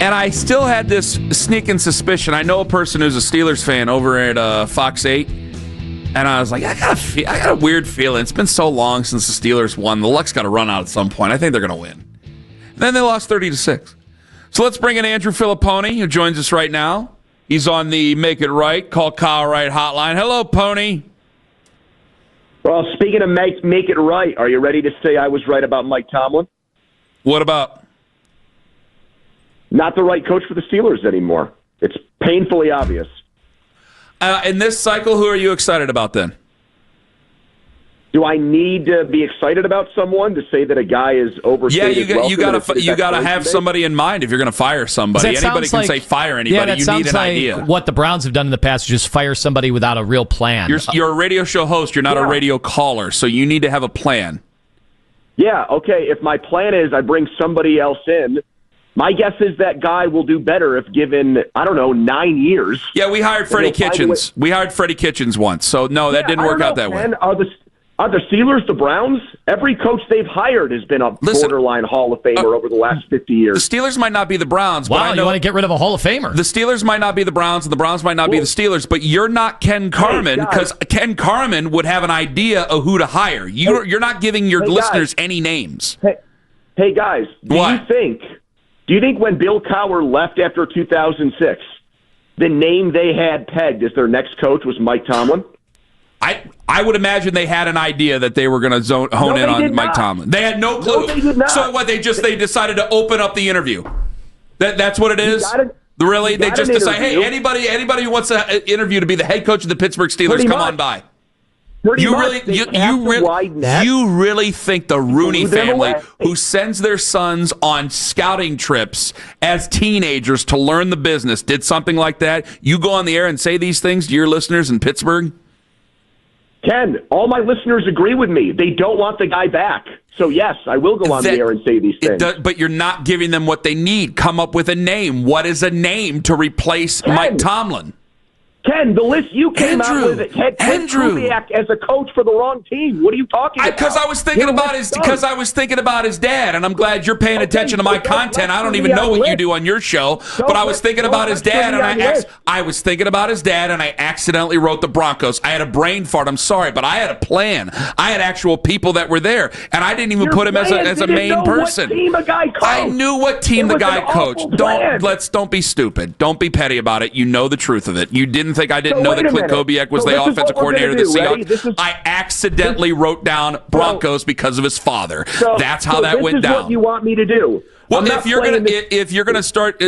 And I still had this sneaking suspicion. I know a person who's a Steelers fan over at Fox 8, and I was like, I got a weird feeling. It's been so long since the Steelers won. The luck's got to run out at some point. I think they're going to win. And then they lost 30-6. So let's bring in Andrew Filliponi, who joins us right now. He's on the Make It Right, Call Kyle Right hotline. Hello, Pony. Well, speaking of make it right, are you ready to say I was right about Mike Tomlin? What about? Not the right coach for the Steelers anymore. It's painfully obvious. In this cycle, who are you excited about then? Do I need to be excited about someone to say that a guy is overstated? Yeah, you got to have somebody in mind if you're going to fire somebody. Anybody can say fire anybody. You need an idea. What the Browns have done in the past is just fire somebody without a real plan. You're a radio show host. You're not a radio caller, so you need to have a plan. Yeah, okay. If my plan is I bring somebody else in, my guess is that guy will do better if given, 9 years. Yeah, we hired Freddie Kitchens. We hired Freddie Kitchens once, so no, that didn't work out that way. Are the Steelers the Browns? Every coach they've hired has been a borderline Hall of Famer over the last 50 years. The Steelers might not be the Browns. Wow, but I know you want to get rid of a Hall of Famer. The Steelers might not be the Browns, and the Browns might not be the Steelers, but you're not Ken Carman, because Ken Carman would have an idea of who to hire. You're not giving your listeners any names. Hey guys, do you think when Bill Cowher left after 2006, the name they had pegged as their next coach was Mike Tomlin? I would imagine they had an idea that they were going to hone in on Mike Tomlin. They had no clue. No, they did not. So what? They decided to open up the interview. That's what it is. Really? They just decide, hey, anybody who wants an interview to be the head coach of the Pittsburgh Steelers, come on by. You really think the Rooney family, who sends their sons on scouting trips as teenagers to learn the business, did something like that? You go on the air and say these things to your listeners in Pittsburgh? Ken, all my listeners agree with me. They don't want the guy back. So, yes, I will go on the air and say these things. But you're not giving them what they need. Come up with a name. What is a name to replace Mike Tomlin? Ken, the list you came out with it had Kubiak as a coach for the wrong team. What are you talking about? Because I was thinking about his dad, and I'm glad you're paying attention to my content. I don't even know what you do on your show, but I was thinking about his dad, and I was thinking about his dad, and I accidentally wrote the Broncos. I had a brain fart. I'm sorry, but I had a plan. I had actual people that were there, and I didn't even put him as a main person. What team a guy coached. I knew what team the guy coached. Don't be stupid. Don't be petty about it. You know the truth of it. You didn't think I didn't know that Clint Kubiak was the offensive coordinator of the Seahawks. I accidentally wrote down Broncos because of his father. That's how that went down. This is what you want me to do. Well, if you're gonna start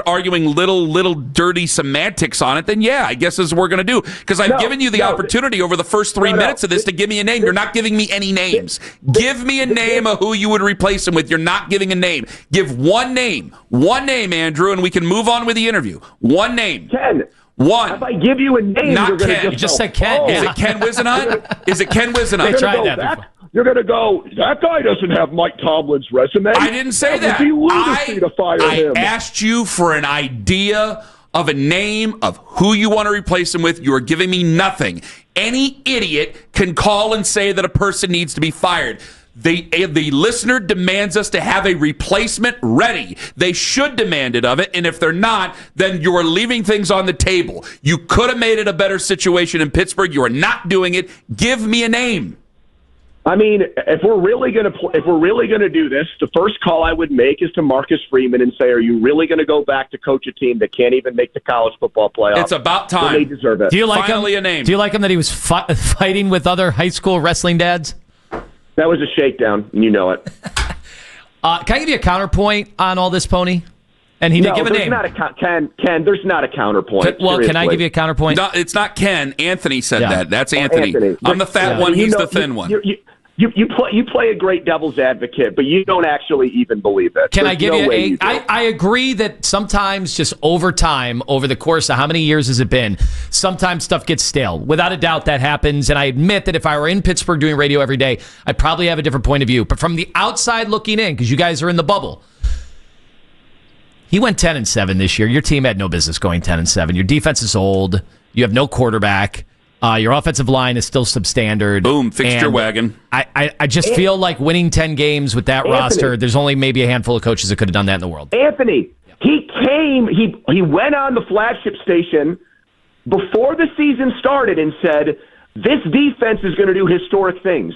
arguing little dirty semantics on it, then yeah, I guess this is what we're gonna do. Because I've given you the opportunity over the first 3 minutes of this to give me a name. You're not giving me any names. Give me a name of who you would replace him with. You're not giving a name. Give one name, Andrew, and we can move on with the interview. One name. Ken. One. If I give you a name, not you're going to You just said Ken. Is it Ken Wisenhunt? Is it Ken Wisenhunt? Tried that before. You're going to go, that guy doesn't have Mike Tomlin's resume. I didn't say that. I asked you for an idea of a name of who you want to replace him with. You are giving me nothing. Any idiot can call and say that a person needs to be fired. The listener demands us to have a replacement ready. They should demand it of it, and if they're not, then you are leaving things on the table. You could have made it a better situation in Pittsburgh. You are not doing it. Give me a name. I mean, if we're really going to do this, the first call I would make is to Marcus Freeman and say, "Are you really going to go back to coach a team that can't even make the college football playoff?" It's about time. They deserve it. Do you like Finally him? A name. Do you like him that he was fighting with other high school wrestling dads? That was a shakedown, and you know it. Can I give you a counterpoint on all this, Pony? And he did give a name. Ken, there's not a counterpoint. Well, can I give you a counterpoint? No, it's not Ken. Anthony said that. That's Anthony. I'm the fat one. He's the thin one. You play a great devil's advocate, but you don't actually even believe it. Can I give you I agree that sometimes just over time, over the course of how many years has it been, sometimes stuff gets stale. Without a doubt that happens, and I admit that if I were in Pittsburgh doing radio every day, I'd probably have a different point of view. But from the outside looking in, because you guys are in the bubble, he went 10-7 this year. Your team had no business going 10-7. Your defense is old. You have no quarterback. Your offensive line is still substandard. Boom, fixed your wagon. I just feel like winning 10 games with that roster, there's only maybe a handful of coaches that could have done that in the world. Anthony, He went on the flagship station before the season started and said, this defense is going to do historic things.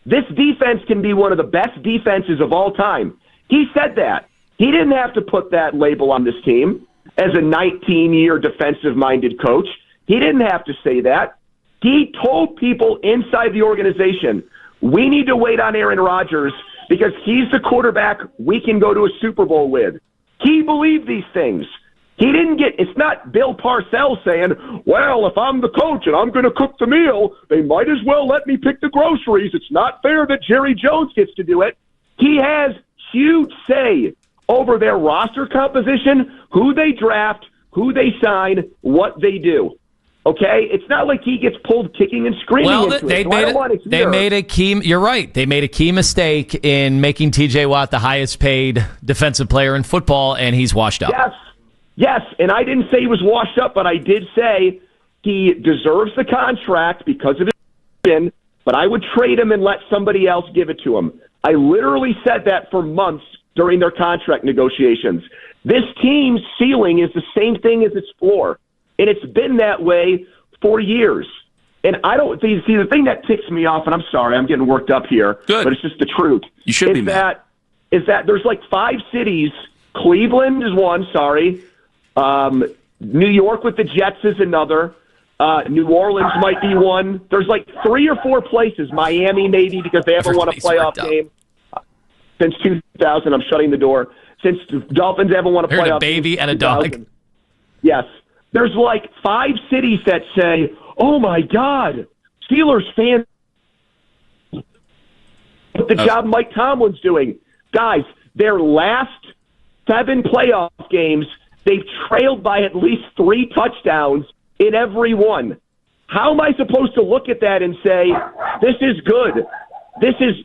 This defense can be one of the best defenses of all time. He said that. He didn't have to put that label on this team as a 19-year defensive-minded coach. He didn't have to say that. He told people inside the organization, we need to wait on Aaron Rodgers because he's the quarterback we can go to a Super Bowl with. He believed these things. It's not Bill Parcells saying, well, if I'm the coach and I'm going to cook the meal, they might as well let me pick the groceries. It's not fair that Jerry Jones gets to do it. He has huge say over their roster composition, who they draft, who they sign, what they do. Okay? It's not like he gets pulled kicking and screaming into it. They made a key. You're right. They made a key mistake in making T.J. Watt the highest paid defensive player in football, and he's washed up. Yes, and I didn't say he was washed up, but I did say he deserves the contract because of his win, but I would trade him and let somebody else give it to him. I literally said that for months during their contract negotiations. This team's ceiling is the same thing as its floor, and it's been that way for years. And I don't see the thing that ticks me off, and I'm sorry, I'm getting worked up here, but it's just the truth. You should be mad. Is that there's like 5 cities. Cleveland is one, sorry. New York with the Jets is another. New Orleans might be one. There's like 3 or 4 places. Miami maybe because they haven't won a playoff game since 2000. I'm shutting the door. Since the Dolphins haven't won a playoff game. A baby and a dog. Yes. There's like 5 cities that say, oh my God, Steelers fans. The job Mike Tomlin's doing. Guys, their last 7 playoff games, they've trailed by at least 3 touchdowns in every one. How am I supposed to look at that and say, this is good, this is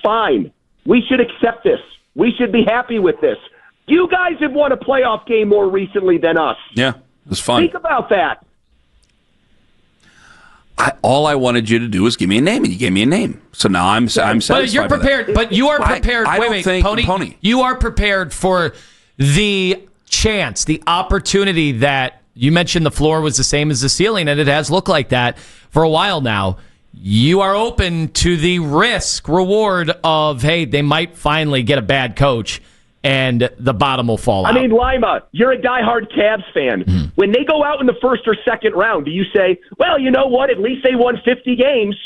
fine, we should accept this, we should be happy with this? You guys have won a playoff game more recently than us. Yeah, it was fun. Think about that. All I wanted you to do was give me a name, and you gave me a name. So now I'm satisfied. But you're prepared. But you are prepared. Pony. You are prepared for the chance, the opportunity that you mentioned. The floor was the same as the ceiling, and it has looked like that for a while now. You are open to the risk reward of, hey, they might finally get a bad coach and the bottom will fall out. I mean, Lima, you're a diehard Cavs fan. Mm-hmm. When they go out in the first or second round, do you say, well, you know what, at least they won 50 games.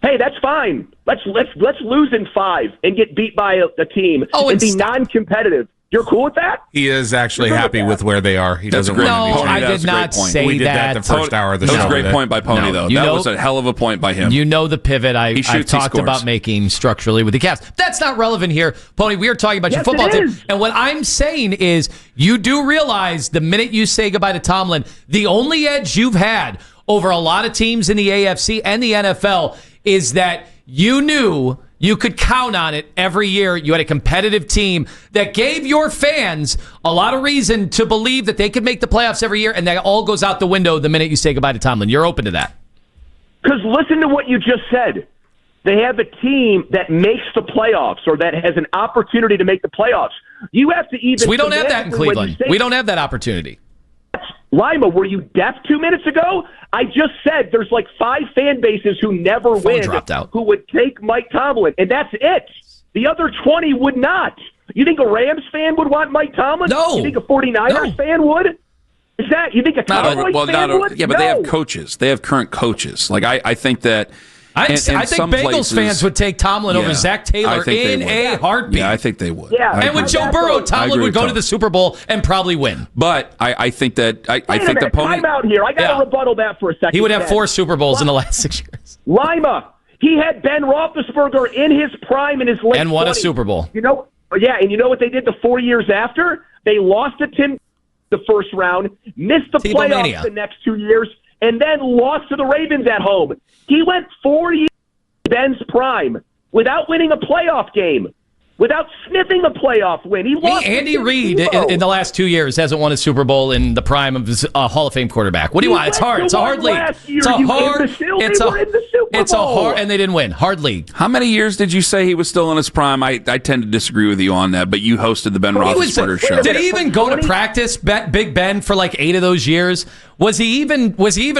Hey, that's fine. Let's lose in 5 and get beat by a team and be non-competitive. You're cool with that? He is actually happy with where they are. He doesn't want to be changed. I did not say we did that the first hour of the show. That was a great point by Pony, though. That was a hell of a point by him. You know the pivot I've talked about making structurally with the Cavs. That's not relevant here, Pony. We are talking about your football team. And what I'm saying is you do realize the minute you say goodbye to Tomlin, the only edge you've had over a lot of teams in the AFC and the NFL is that you knew you could count on it every year. You had a competitive team that gave your fans a lot of reason to believe that they could make the playoffs every year, and that all goes out the window the minute you say goodbye to Tomlin. You're open to that. Because listen to what you just said. They have a team that makes the playoffs or that has an opportunity to make the playoffs. You have to even... So we don't have that in Cleveland. We don't have that opportunity. Lima, were you deaf 2 minutes ago? I just said there's like 5 fan bases who never win who would take Mike Tomlin, and that's it. The other 20 would not. You think a Rams fan would want Mike Tomlin? No. You think a 49ers fan would? Is that, you think a Cowboys fan would? Yeah, but they have coaches. They have current coaches. Like, I think that... I think Bengals fans would take Tomlin over Zach Taylor in a heartbeat. Yeah, I think they would. Yeah, and with Joe Burrow, Tomlin would go to the Super Bowl and probably win. But I think that I think the Pony. Time out here. I got to rebuttal that for a second. He would have 4 Super Bowls in the last 6 years. Lima, he had Ben Roethlisberger in his prime in his late and won a Super Bowl. You know, and you know what they did the 4 years after? They lost to Tim the first round, missed the playoffs the next 2 years, and then lost to the Ravens at home. He went 4 years in Ben's prime without winning a playoff game. without sniffing a playoff win. He lost. Andy Reid in the last 2 years hasn't won a Super Bowl in the prime of his Hall of Fame quarterback. What do you want? It's hard. It's a hard league. It's a hard, and they didn't win. Hard league. How many years did you say he was still in his prime? I tend to disagree with you on that, but you hosted the Ben Roethlisberger show. Did he even go to practice, Big Ben, for like 8 of those years? Was he even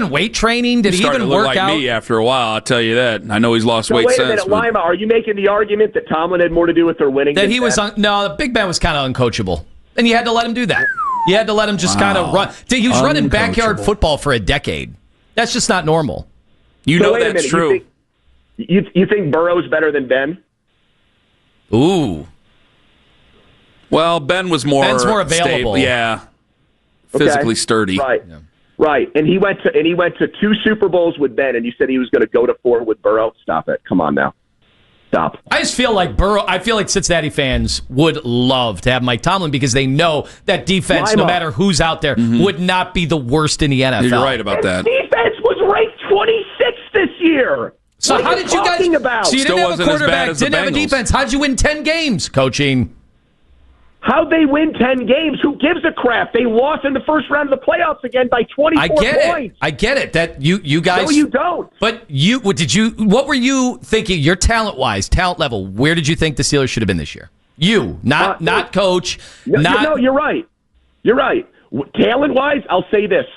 weight training? Did he even work like out? Me after a while, I'll tell you that. I know he's lost weight since. Wait a minute, Lima, are you making the argument that Tomlin had more to do with their winning? That he was no, Big Ben was kind of uncoachable, and you had to let him do that. You had to let him just kind of run. He was running backyard football for a decade. That's just not normal. You know that's true. You think Burrow's better than Ben? Ooh. Well, Ben's more available. Stable. Yeah. Physically sturdy. Right. Yeah. Right. And he went to 2 Super Bowls with Ben, and you said he was going to go to 4 with Burrow. Stop it. Come on now. Stop. I just feel like Cincinnati fans would love to have Mike Tomlin because they know that defense, no matter who's out there, would not be the worst in the NFL. You're right about that. Defense was ranked 26th this year. So how did you guys? About? So you didn't have a quarterback, didn't have a defense. How'd you win 10 games? Coaching. How'd they win 10 games? Who gives a crap? They lost in the first round of the playoffs again by 24 points. I get it. That you guys. No, you don't. But what were you thinking? Your talent level. Where did you think the Steelers should have been this year? Not coach. No, you're right. You're right. Talent wise, I'll say this.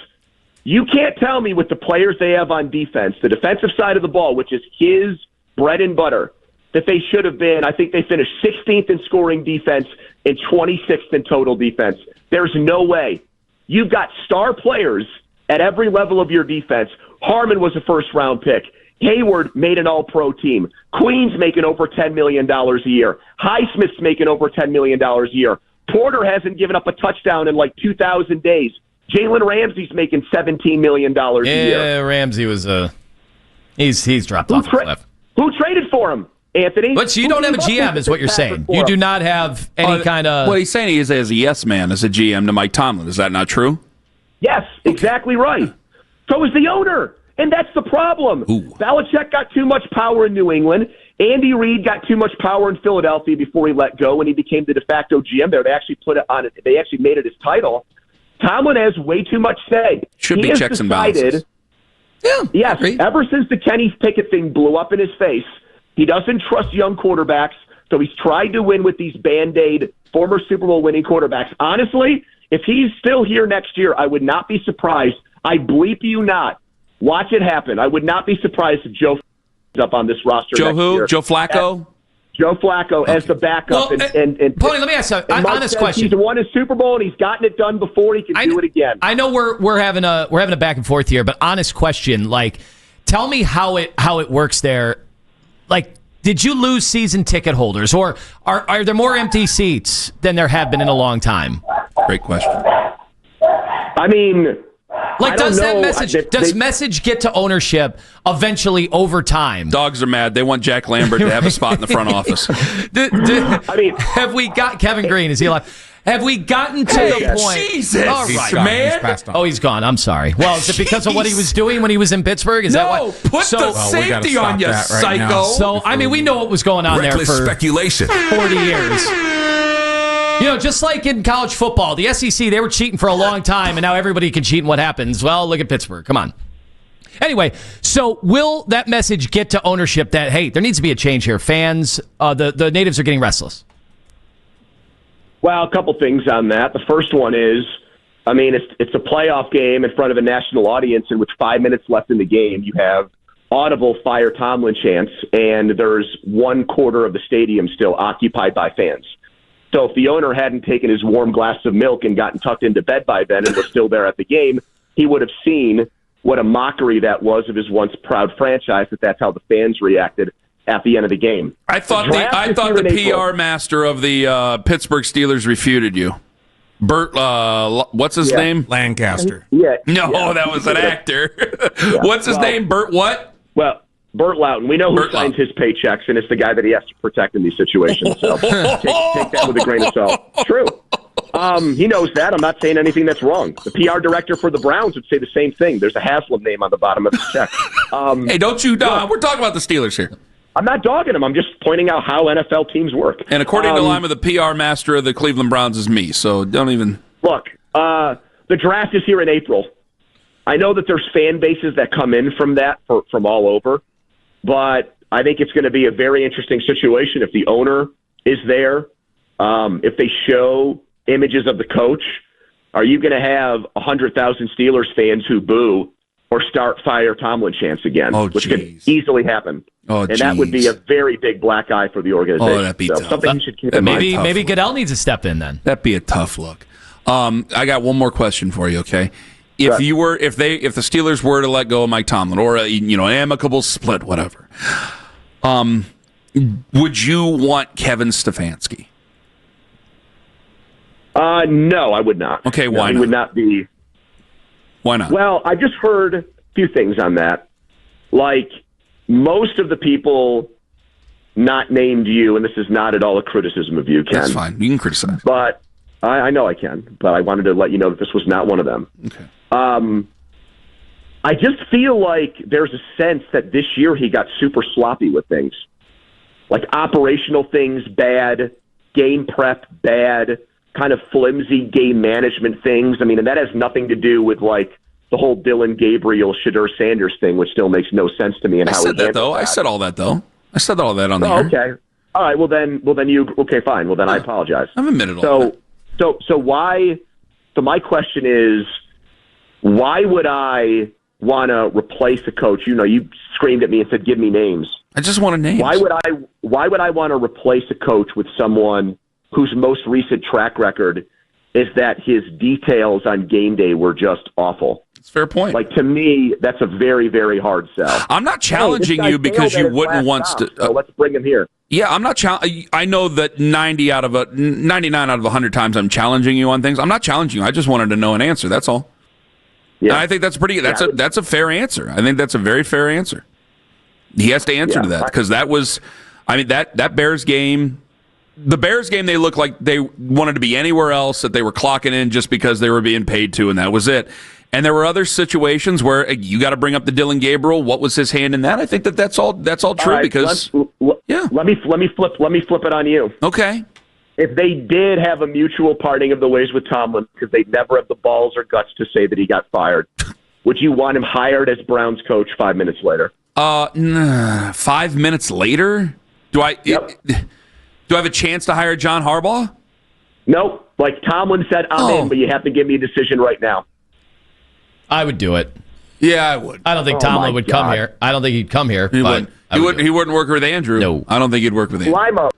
You can't tell me with the players they have on defense, the defensive side of the ball, which is his bread and butter, that they should have been. I think they finished 16th in scoring defense and 26th in total defense. There's no way. You've got star players at every level of your defense. Harmon was a first-round pick. Hayward made an all-pro team. Queen's making over $10 million a year. Highsmith's making over $10 million a year. Porter hasn't given up a touchdown in like 2,000 days. Jalen Ramsey's making $17 million a year. Yeah, Ramsey was he's dropped off the cliff. Who traded for him? Anthony? But so you don't have a GM, is what you're saying. You do not have any kind of... What he's saying is as a yes man as a GM to Mike Tomlin. Is that not true? Yes, exactly right. So is the owner, and that's the problem. Ooh. Belichick got too much power in New England. Andy Reid got too much power in Philadelphia before he let go, and he became the de facto GM there. They actually put it on. They actually made it his title. Tomlin has way too much say. Should be checks and balances. Yeah, yes, ever since the Kenny Pickett thing blew up in his face, he doesn't trust young quarterbacks, so he's tried to win with these Band-Aid former Super Bowl winning quarterbacks. Honestly, if he's still here next year, I would not be surprised. I bleep you not. Watch it happen. I would not be surprised if Joe is up on this roster next year. Joe Flacco? Joe Flacco as the backup. Well, Pony, let me ask you an honest question. He's won a Super Bowl and he's gotten it done before. He can do it again. I know we're having a back and forth here, but honest question, like, tell me how it works there. Like, did you lose season ticket holders, or are there more empty seats than there have been in a long time? Great question. I mean, like, does message get to ownership eventually over time? Dogs are mad. They want Jack Lambert to have a spot in the front office. I mean, have we got Kevin Green? Is he alive? Have we gotten to the point? Jesus, all right, man. He's gone. I'm sorry. Well, is it because of what he was doing when he was in Pittsburgh? Is that why? Put the safety on you, psycho. So, I mean, we know what was going on there for speculation. 40 years. You know, just like in college football, the SEC, they were cheating for a long time, and now everybody can cheat, and what happens? Well, look at Pittsburgh. Come on. Anyway, so will that message get to ownership that, hey, there needs to be a change here? Fans, the natives are getting restless. Well, a couple things on that. The first one is, I mean, it's a playoff game in front of a national audience, and with 5 minutes left in the game, you have audible fire Tomlin chants, and there's 1/4 of the stadium still occupied by fans. So if the owner hadn't taken his warm glass of milk and gotten tucked into bed by then and was still there at the game, he would have seen what a mockery that was of his once proud franchise, that's how the fans reacted at the end of the game. I thought the PR master of the Pittsburgh Steelers refuted you. Burt, what's his name? Lancaster. Yeah. No, that was an actor. What's his name? Burt what? Well, Burt Loughton. We know who signs his paychecks, and it's the guy that he has to protect in these situations. So take that with a grain of salt. True. He knows that. I'm not saying anything that's wrong. The PR director for the Browns would say the same thing. There's a Haslam name on the bottom of the check. Hey, don't you... we're talking about the Steelers here. I'm not dogging him. I'm just pointing out how NFL teams work. And according to Lima, the PR master of the Cleveland Browns is me, so don't even... Look, the draft is here in April. I know that there's fan bases that come in from that, from all over, but I think it's going to be a very interesting situation if the owner is there, if they show images of the coach. Are you going to have 100,000 Steelers fans who boo or start fire Tomlin chants again, which could easily happen? And that would be a very big black eye for the organization. Oh, that'd be tough. Something you should keep in mind. Maybe Goodell needs to step in then. That'd be a tough look. I got one more question for you, okay? If the Steelers were to let go of Mike Tomlin or an amicable split, whatever, would you want Kevin Stefanski? No, I would not. Okay, why not? He would not be. Why not? Well, I just heard a few things on that. Like, most of the people not named you, and this is not at all a criticism of you, Ken. That's fine. You can criticize. But I know I can, but I wanted to let you know that this was not one of them. Okay. I just feel like there's a sense that this year he got super sloppy with things. Like operational things, bad. Game prep, bad. Kind of flimsy game management things. I mean, and that has nothing to do with like the whole Dylan Gabriel, Shadur Sanders thing, which still makes no sense to me. And I said that though. I said all that though. I said all that on the air. Okay. All right. Well then you. Okay, fine. Well then I apologize. I've admitted all that. So why? So my question is, why would I want to replace a coach? You screamed at me and said, "Give me names." I just want a name. Why would I want to replace a coach with someone whose most recent track record is that his details on game day were just awful? That's a fair point. Like, to me, that's a very, very hard sell. I'm not challenging you because you wouldn't want to. So let's bring him here. Yeah, I'm not. I know that 99 out of 100 times I'm challenging you on things. I'm not challenging you. I just wanted to know an answer. That's all. Yeah, and I think that's pretty. That's a fair answer. I think that's a very fair answer. He has to answer to that because that was. I mean that Bears game. The Bears game, they looked like they wanted to be anywhere else, that they were clocking in just because they were being paid to, and that was it. And there were other situations where you got to bring up the Dylan Gabriel. What was his hand in that? I think that's all true right, because let me flip it on you. Okay. If they did have a mutual parting of the ways with Tomlin because they never have the balls or guts to say that he got fired, would you want him hired as Browns coach 5 minutes later? 5 minutes later? Do I? Yep. Do I have a chance to hire John Harbaugh? Nope. Like Tomlin said, I'm in, but you have to give me a decision right now. I would do it. Yeah, I would. I don't think Tomlin would come here. I don't think he'd come here. He wouldn't. He wouldn't work with Andrew. No. I don't think he'd work with Andrew. Lima,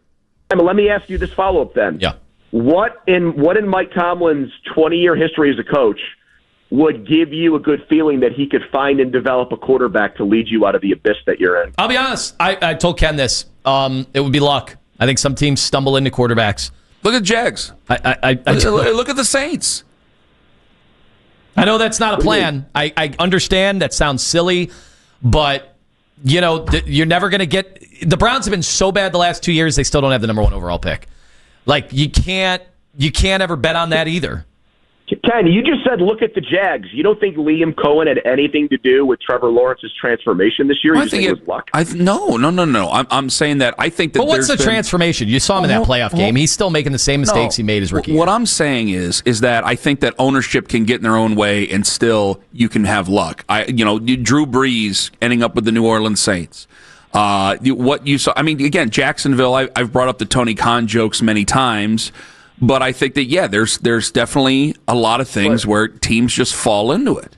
let me ask you this follow-up then. Yeah. What in Mike Tomlin's 20-year history as a coach would give you a good feeling that he could find and develop a quarterback to lead you out of the abyss that you're in? I'll be honest. I told Ken this. It would be luck. I think some teams stumble into quarterbacks. Look at Jags. Look at the Saints. I know that's not a plan. I understand that sounds silly, but you're never going to get. The Browns have been so bad the last 2 years; they still don't have the number 1 overall pick. Like you can't ever bet on that either. Ken, you just said look at the Jags. You don't think Liam Cohen had anything to do with Trevor Lawrence's transformation this year? You think it was luck? No. I'm saying that I think that. But what's the transformation? You saw him in that playoff game. He's still making the same mistakes he made his rookie year. What I'm saying is that I think that ownership can get in their own way, and still you can have luck. Drew Brees ending up with the New Orleans Saints. What you saw? I mean, again, Jacksonville. I've brought up the Tony Khan jokes many times. But I think that, there's definitely a lot of things where teams just fall into it.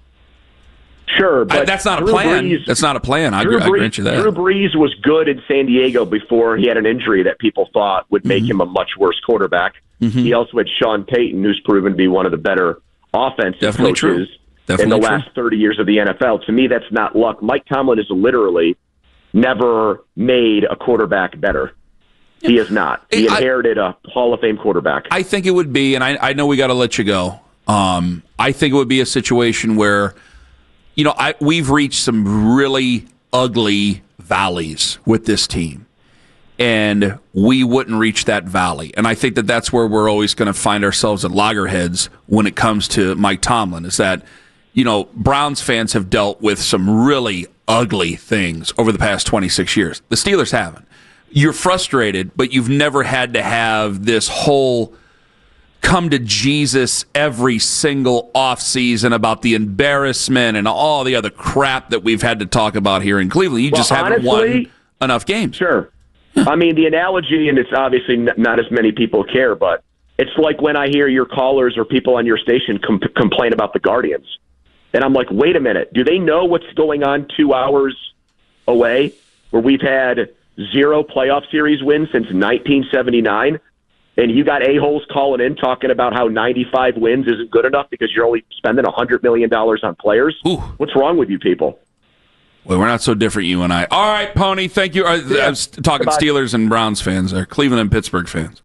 Sure, but that's not a plan. That's not a plan. I grant you that. Drew Brees was good in San Diego before he had an injury that people thought would make him a much worse quarterback. Mm-hmm. He also had Sean Payton, who's proven to be one of the better offensive coaches in the last 30 years of the NFL. To me, that's not luck. Mike Tomlin has literally never made a quarterback better. He is not. He inherited a Hall of Fame quarterback. I think it would be, and I know we got to let you go. I think it would be a situation where, we've reached some really ugly valleys with this team, and we wouldn't reach that valley. And I think that that's where we're always going to find ourselves at loggerheads when it comes to Mike Tomlin, is that, Browns fans have dealt with some really ugly things over the past 26 years. The Steelers haven't. You're frustrated, but you've never had to have this whole come to Jesus every single offseason about the embarrassment and all the other crap that we've had to talk about here in Cleveland. You just haven't won enough games. Sure. I mean, the analogy, and it's obviously not as many people care, but it's like when I hear your callers or people on your station complain about the Guardians. And I'm like, wait a minute. Do they know what's going on 2 hours away where we've had 0 playoff series wins since 1979? And you got a-holes calling in talking about how 95 wins isn't good enough because you're only spending $100 million on players? Ooh. What's wrong with you people? Well, we're not so different, you and I. All right, Pony, thank you. I was talking Steelers and Browns fans, or Cleveland and Pittsburgh fans.